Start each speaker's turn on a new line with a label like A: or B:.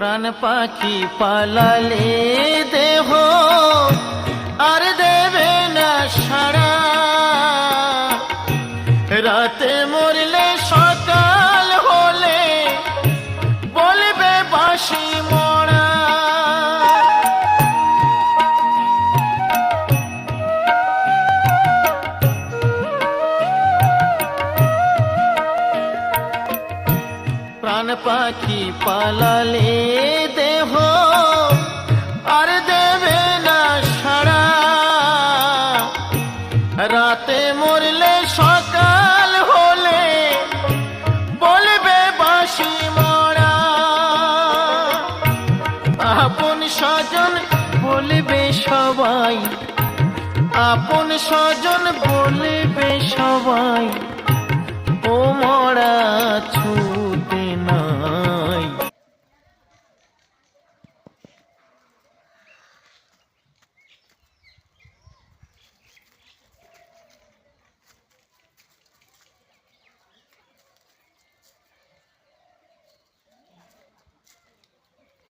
A: প্রাণ পাখি পালালে দেহ আর দেবে না সাড়া, রাতে মরলে সকাল হলে বলবে বাঁশি মরা। প্রাণ পাখি পালালে দেহ আর দেবে না সাড়া, রাতে মরলে সকাল হলে বলবে বাঁশি মরা। আপন স্বজন বলবে সবাই, আপন স্বজন বলবে সবাই, ও মরা ছু